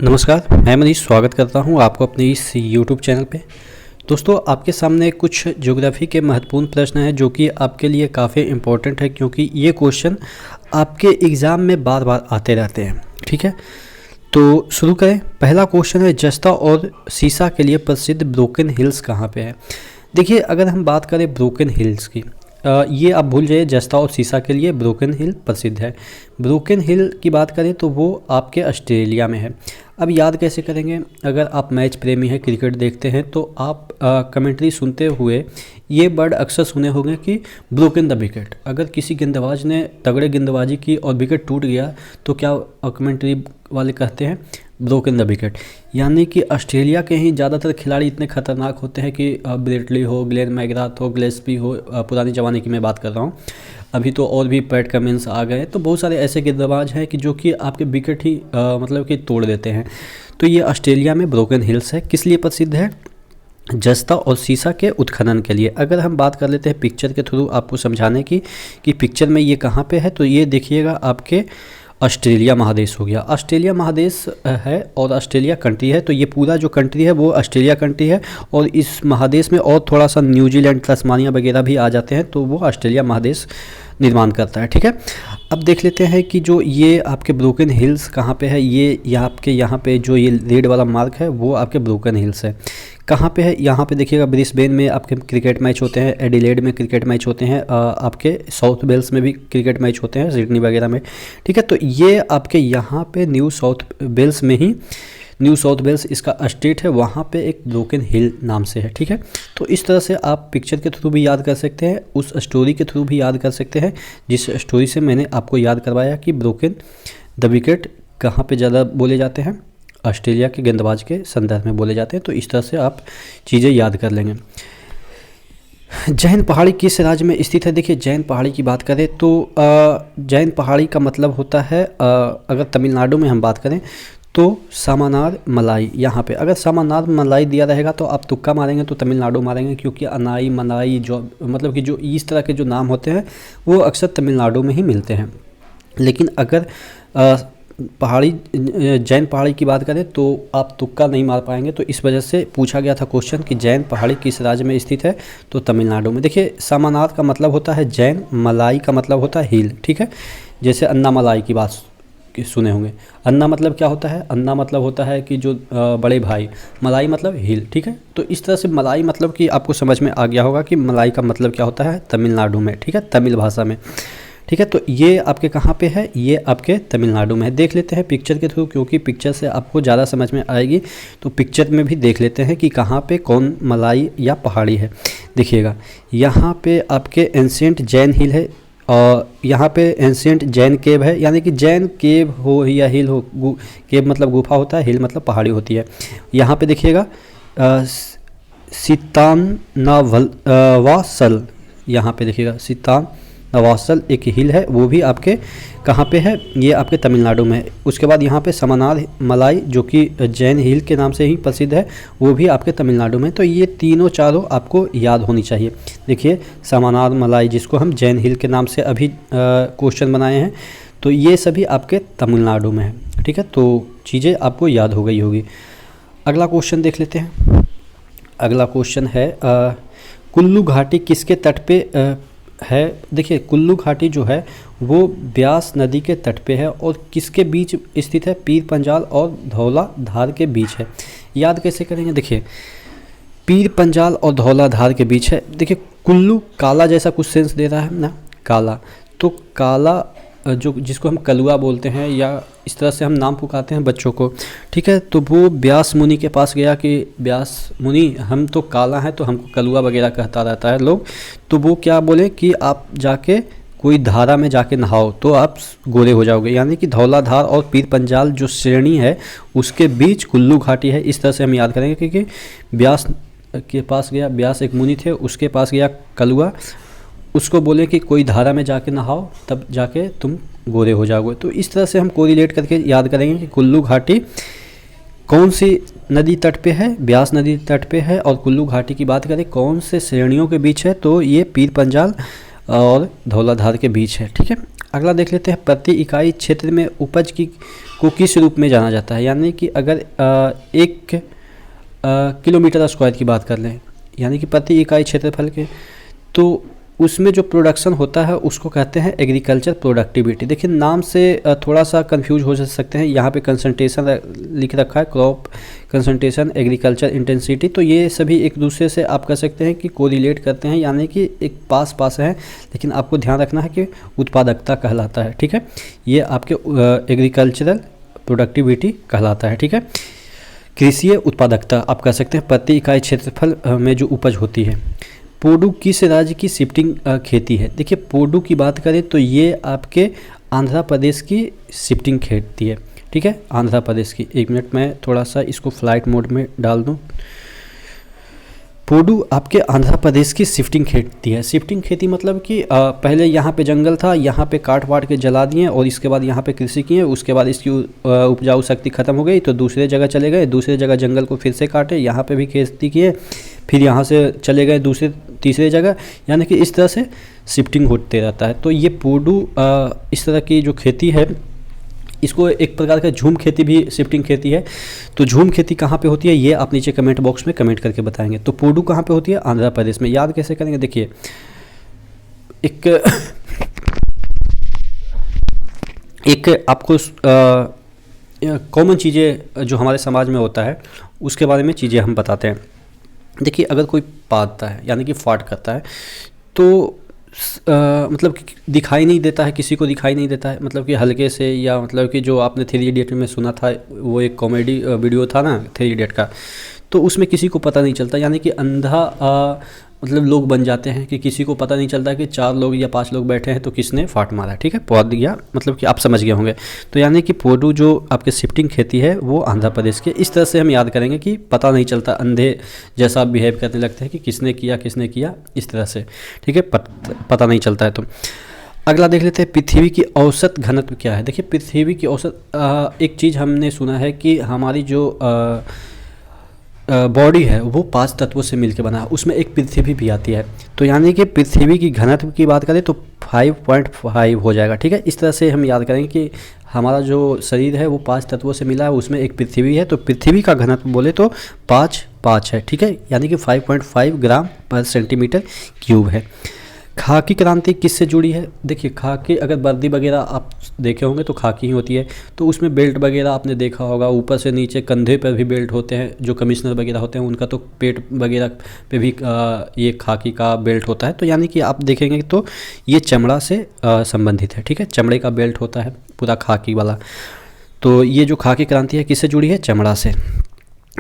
नमस्कार, मैं मनीष स्वागत करता हूं आपको अपने इस यूट्यूब चैनल पे। दोस्तों, आपके सामने कुछ ज्योग्राफी के महत्वपूर्ण प्रश्न हैं जो कि आपके लिए काफ़ी इम्पोर्टेंट है, क्योंकि ये क्वेश्चन आपके एग्ज़ाम में बार बार आते रहते हैं। ठीक है, तो शुरू करें। पहला क्वेश्चन है, जस्ता और सीसा के लिए प्रसिद्ध ब्रोकन हिल्स कहाँ पे है। देखिए, अगर हम बात करें ब्रोकन हिल्स की, ये आप भूल जाइए, जस्ता और सीसा के लिए ब्रोकन हिल प्रसिद्ध है। ब्रोकन हिल की बात करें तो वो आपके ऑस्ट्रेलिया में है। अब याद कैसे करेंगे? अगर आप मैच प्रेमी हैं, क्रिकेट देखते हैं, तो आप कमेंट्री सुनते हुए ये वर्ड अक्सर सुने होंगे कि ब्रोकन द विकेट। अगर किसी गेंदबाज ने तगड़े गेंदबाजी की और विकेट टूट गया तो क्या कमेंट्री वाले कहते हैं? Broken the wicket. यानी कि ऑस्ट्रेलिया के ही ज़्यादातर खिलाड़ी इतने खतरनाक होते हैं कि ब्रेटली हो, ग्लेन मैकग्राथ हो, गिलेस्पी हो, पुराने ज़माने की मैं बात कर रहा हूँ। अभी तो और भी पैट कमिंस आ गए, तो बहुत सारे ऐसे गेंदबाज हैं कि जो कि आपके विकेट ही मतलब कि तोड़ देते हैं। तो ये ऑस्ट्रेलिया में ब्रोकन हिल्स है। किस लिए प्रसिद्ध है? जस्ता और सीसा के उत्खनन के लिए। अगर हम बात कर लेते हैं पिक्चर के थ्रू आपको समझाने की कि पिक्चर में ये कहाँ पे है, तो ये देखिएगा आपके ऑस्ट्रेलिया महादेश हो गया। ऑस्ट्रेलिया महादेश है और ऑस्ट्रेलिया कंट्री है, तो ये पूरा जो कंट्री है वो ऑस्ट्रेलिया कंट्री है। और इस महादेश में और थोड़ा सा न्यूजीलैंड, तस्मानिया वगैरह भी आ जाते हैं, तो वो ऑस्ट्रेलिया महादेश निर्माण करता है। ठीक है, अब देख लेते हैं कि जो ये आपके ब्रोकन हिल्स कहाँ पे है। ये आपके यहाँ पे जो ये रेड वाला मार्क है वो आपके ब्रोकन हिल्स है। कहाँ पे है? यहाँ पे देखिएगा, ब्रिस्बेन में आपके क्रिकेट मैच होते हैं, एडिलेड में क्रिकेट मैच होते हैं, आपके साउथ वेल्स में भी क्रिकेट मैच होते हैं, सिडनी वगैरह में। ठीक है, तो ये आपके यहाँ पे न्यू साउथ वेल्स में ही, न्यू साउथ वेल्स इसका स्टेट है, वहाँ पे एक ब्रोकन हिल नाम से है। ठीक है, तो इस तरह से आप पिक्चर के थ्रू भी याद कर सकते हैं, उस स्टोरी के थ्रू भी याद कर सकते हैं जिस स्टोरी से मैंने आपको याद करवाया कि ब्रोकन द विकेट कहाँ पे ज़्यादा बोले जाते हैं, ऑस्ट्रेलिया के गेंदबाज के संदर्भ में बोले जाते हैं। तो इस तरह से आप चीज़ें याद कर लेंगे। जैन पहाड़ी किस राज्य में स्थित है? देखिए, जैन पहाड़ी की बात करें तो जैन पहाड़ी का मतलब होता है, अगर तमिलनाडु में हम बात करें तो सामानार मलाई। यहाँ पे अगर सामानार मलाई दिया रहेगा तो आप तुक्का मारेंगे तो तमिलनाडु मारेंगे, क्योंकि अनाई मलाई जो मतलब कि जो इस तरह के जो नाम होते हैं वो अक्सर तमिलनाडु में ही मिलते हैं। लेकिन अगर पहाड़ी जैन पहाड़ी की बात करें तो आप तुक्का नहीं मार पाएंगे। तो इस वजह से पूछा गया था क्वेश्चन कि जैन पहाड़ी किस राज्य में स्थित है, तो तमिलनाडु में। देखिए, सामानार का मतलब होता है जैन, मलाई का मतलब होता है हिल। ठीक है, जैसे अन्ना मलाई की बात सुने होंगे। अन्ना मतलब क्या होता है? अन्ना मतलब होता है कि जो बड़े भाई, मलाई मतलब हिल। ठीक है, तो इस तरह से मलाई मतलब कि आपको समझ में आ गया होगा कि मलाई का मतलब क्या होता है तमिलनाडु में। ठीक है, तमिल भाषा में। ठीक है, तो ये आपके कहाँ पे है? ये आपके तमिलनाडु में है। देख लेते हैं पिक्चर के थ्रू, क्योंकि पिक्चर से आपको ज़्यादा समझ में आएगी। तो पिक्चर में भी देख लेते हैं कि कहाँ पे कौन मलाई या पहाड़ी है। देखिएगा, यहाँ पे आपके एंशिएंट जैन हिल है और यहाँ पे एंशिएंट जैन केव है। यानी कि जैन केव हो या हिल हो, केव मतलब गुफा होता है, हिल मतलब पहाड़ी होती है। यहाँ पे देखिएगा सितानवासल, यहाँ पे देखिएगा सितानवासल एक हिल है, वो भी आपके कहाँ पे है? ये आपके तमिलनाडु में है। उसके बाद यहाँ पे सामानार मलाई जो कि जैन हिल के नाम से ही प्रसिद्ध है, वो भी आपके तमिलनाडु में। तो ये तीनों चारों आपको याद होनी चाहिए। देखिए, सामानार मलाई जिसको हम जैन हिल के नाम से अभी क्वेश्चन बनाए हैं, तो ये सभी आपके तमिलनाडु में है। ठीक है, तो चीज़ें आपको याद हो गई होगी। अगला क्वेश्चन देख लेते हैं। अगला क्वेश्चन है, कुल्लू घाटी किसके तट पे है? देखिए, कुल्लू घाटी जो है वो ब्यास नदी के तट पे है और किसके बीच स्थित है? पीर पंजाल और धौला धार के बीच है। याद कैसे करेंगे? देखिए, पीर पंजाल और धौला धार के बीच है। देखिए, कुल्लू काला जैसा कुछ सेंस दे रहा है ना, काला। तो काला जो जिसको हम कलुआ बोलते हैं या इस तरह से हम नाम पुकारते हैं बच्चों को। ठीक है, तो वो व्यास मुनि के पास गया कि व्यास मुनि, हम तो काला हैं तो हमको कलुआ वगैरह कहता रहता है लोग। तो वो क्या बोले कि आप जाके कोई धारा में जाके नहाओ तो आप गोरे हो जाओगे। यानी कि धौला धार और पीर पंजाल जो श्रेणी है उसके बीच कुल्लू घाटी है। इस तरह से हम याद करेंगे, क्योंकि व्यास के पास गया, व्यास एक मुनि थे, उसके पास गया कलुआ, उसको बोले कि कोई धारा में जाके नहाओ तब जाके तुम गोरे हो जाओगे। तो इस तरह से हम कोरिलेट करके याद करेंगे कि कुल्लू घाटी कौन सी नदी तट पे है? ब्यास नदी तट पे है। और कुल्लू घाटी की बात करें कौन से श्रेणियों के बीच है, तो ये पीर पंजाल और धौलाधार के बीच है। ठीक है, अगला देख लेते हैं, प्रति इकाई क्षेत्र में उपज की को किस रूप में जाना जाता है। यानी कि अगर 1 किलोमीटर स्क्वायर की बात कर लें, यानी कि प्रति इकाई क्षेत्रफल के, तो उसमें जो प्रोडक्शन होता है उसको कहते हैं एग्रीकल्चर प्रोडक्टिविटी। देखिए नाम से थोड़ा सा कंफ्यूज हो सकते हैं, यहाँ पे कंसंट्रेशन लिख रखा है, क्रॉप कंसंट्रेशन, एग्रीकल्चर इंटेंसिटी, तो ये सभी एक दूसरे से आप कह सकते हैं कि कोरिलेट करते हैं, यानी कि एक पास पास है, लेकिन आपको ध्यान रखना है कि उत्पादकता कहलाता है, ठीक है, ये आपके एग्रीकल्चरल प्रोडक्टिविटी कहलाता है, ठीक है। कृषि उत्पादकता आप कह सकते हैं प्रति इकाई क्षेत्रफल में जो उपज होती है। पोडू किस राज्य की शिफ्टिंग खेती है। देखिए पोडू की बात करें तो ये आपके आंध्र प्रदेश की शिफ्टिंग खेती है, ठीक है, आंध्र प्रदेश की। 1 मिनट में थोड़ा सा इसको फ्लाइट मोड में डाल दूं। पोडू आपके आंध्र प्रदेश की शिफ्टिंग खेती है। शिफ्टिंग खेती मतलब कि पहले यहाँ पे जंगल था, यहाँ पे काट वाट के जला दिए और इसके बाद यहाँ पे कृषि किए, उसके बाद इसकी उपजाऊ शक्ति खत्म हो गई तो दूसरे जगह चले गए, दूसरे जगह जंगल को फिर से काटे, यहाँ पे भी खेती किए, फिर यहाँ से चले गए दूसरे तीसरे जगह, यानी कि इस तरह से शिफ्टिंग होते रहता है। तो ये पोडू इस तरह की जो खेती है, इसको एक प्रकार का झूम खेती भी शिफ्टिंग खेती है। तो झूम खेती कहाँ पे होती है ये आप नीचे कमेंट बॉक्स में कमेंट करके बताएंगे। तो पोडू कहाँ पे होती है, आंध्र प्रदेश में। याद कैसे करेंगे, देखिए एक आपको कॉमन चीज़ें जो हमारे समाज में होता है उसके बारे में चीज़ें हम बताते हैं। देखिए अगर कोई पादता है यानी कि फाट करता है तो मतलब दिखाई नहीं देता है, किसी को दिखाई नहीं देता है, मतलब कि हल्के से, या मतलब कि जो आपने 3 इडियट में सुना था वो एक कॉमेडी वीडियो था ना 3 इडियट का, तो उसमें किसी को पता नहीं चलता, यानी कि अंधा मतलब लोग बन जाते हैं कि किसी को पता नहीं चलता कि 4 लोग या 5 लोग बैठे हैं तो किसने फाट मारा, ठीक है, पौध दिया, मतलब कि आप समझ गए होंगे। तो यानी कि पोडू जो आपके शिफ्टिंग खेती है वो आंध्र प्रदेश के, इस तरह से हम याद करेंगे कि पता नहीं चलता, अंधे जैसा बिहेव करने लगते हैं कि किसने किया, इस तरह से, ठीक है, पता नहीं चलता है। तो अगला देख लेते हैं, पृथ्वी की औसत घनत्व क्या है। देखिए पृथ्वी की औसत एक चीज़ हमने सुना है कि हमारी जो बॉडी है वो 5 तत्वों से मिलकर बना है, उसमें एक पृथ्वी भी आती है। तो यानी कि पृथ्वी की घनत्व की बात करें तो 5.5 हो जाएगा, ठीक है। इस तरह से हम याद करेंगे कि हमारा जो शरीर है वो 5 तत्वों से मिला है, उसमें एक पृथ्वी है, तो पृथ्वी का घनत्व बोले तो 5 है, ठीक है, यानी कि 5.5 ग्राम पर सेंटीमीटर क्यूब है। खाकी क्रांति किससे जुड़ी है। देखिए खाकी, अगर वर्दी वगैरह आप देखे होंगे तो खाकी ही होती है, तो उसमें बेल्ट वगैरह आपने देखा होगा, ऊपर से नीचे कंधे पर भी बेल्ट होते हैं, जो कमिश्नर वगैरह होते हैं उनका तो पेट वगैरह पे भी ये खाकी का बेल्ट होता है। तो यानी कि आप देखेंगे तो ये चमड़ा से संबंधित है, ठीक है, चमड़े का बेल्ट होता है पूरा खाकी वाला। तो ये जो खाकी क्रांति है किससे जुड़ी है, चमड़ा से।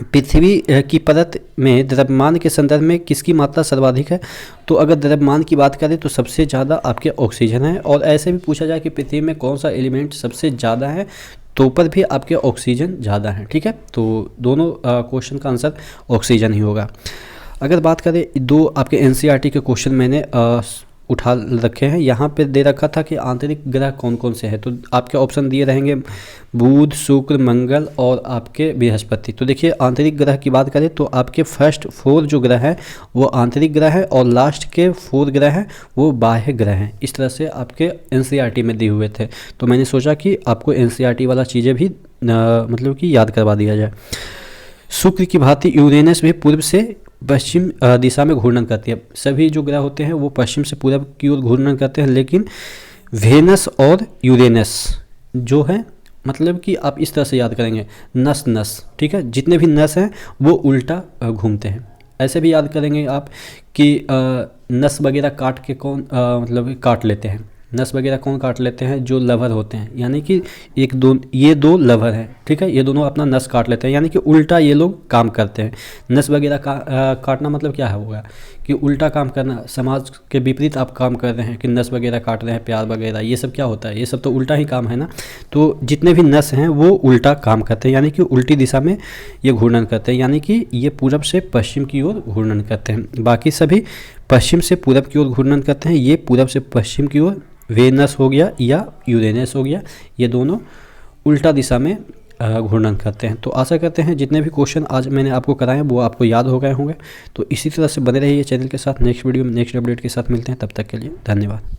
पृथ्वी की परत में द्रव्यमान के संदर्भ में किसकी मात्रा सर्वाधिक है। तो अगर द्रव्यमान की बात करें तो सबसे ज़्यादा आपके ऑक्सीजन है, और ऐसे भी पूछा जाए कि पृथ्वी में कौन सा एलिमेंट सबसे ज़्यादा है तो पर भी आपके ऑक्सीजन ज़्यादा है, ठीक है। तो दोनों क्वेश्चन का आंसर ऑक्सीजन ही होगा। अगर बात करें 2 आपके एनसीईआरटी के क्वेश्चन मैंने उठा रखे हैं, यहाँ पे दे रखा था कि आंतरिक ग्रह कौन कौन से हैं, तो आपके ऑप्शन दिए रहेंगे बुध, शुक्र, मंगल और आपके बृहस्पति। तो देखिए आंतरिक ग्रह की बात करें तो आपके फर्स्ट 4 जो ग्रह हैं वो आंतरिक ग्रह हैं, और लास्ट के 4 ग्रह हैं वो बाह्य ग्रह हैं। इस तरह से आपके एनसीईआरटी में दिए हुए थे, तो मैंने सोचा कि आपको एनसीईआरटी वाला चीज़ें भी मतलब कि याद करवा दिया जाए। शुक्र की भांति यूरेनस भी पूर्व से पश्चिम दिशा में घूर्णन करती है। सभी जो ग्रह होते हैं वो पश्चिम से पूर्व की ओर घूर्णन करते हैं, लेकिन वेनस और यूरेनस जो है, मतलब कि आप इस तरह से याद करेंगे, नस, ठीक है, जितने भी नस हैं वो उल्टा घूमते हैं। ऐसे भी याद करेंगे आप कि नस वगैरह काट के कौन मतलब काट लेते हैं, नस वगैरह कौन काट लेते हैं, जो लवर होते हैं, यानी कि ये 2 लवर हैं, ठीक है, ये दोनों अपना नस काट लेते हैं, यानी कि उल्टा ये लोग काम करते हैं। नस वगैरह काटना मतलब क्या होगा कि उल्टा काम करना, समाज के विपरीत आप काम कर रहे हैं कि नस वगैरह काट रहे हैं, प्यार वगैरह, ये सब क्या होता है, ये सब तो उल्टा ही काम है ना। तो जितने भी नस हैं वो उल्टा काम करते हैं, यानी कि उल्टी दिशा में ये घूर्णन करते हैं, यानी कि ये पूरब से पश्चिम की ओर घूर्णन करते हैं। बाकी सभी पश्चिम से पूरब की ओर घूर्णन करते हैं, ये पूरब से पश्चिम की ओर, वेनस हो गया या यूरेनस हो गया, ये दोनों उल्टा दिशा में घूर्णन करते हैं। तो आशा करते हैं जितने भी क्वेश्चन आज मैंने आपको कराए वो आपको याद हो गए होंगे। तो इसी तरह से बने रहिए चैनल के साथ। नेक्स्ट वीडियो में नेक्स्ट अपडेट के साथ मिलते हैं, तब तक के लिए धन्यवाद।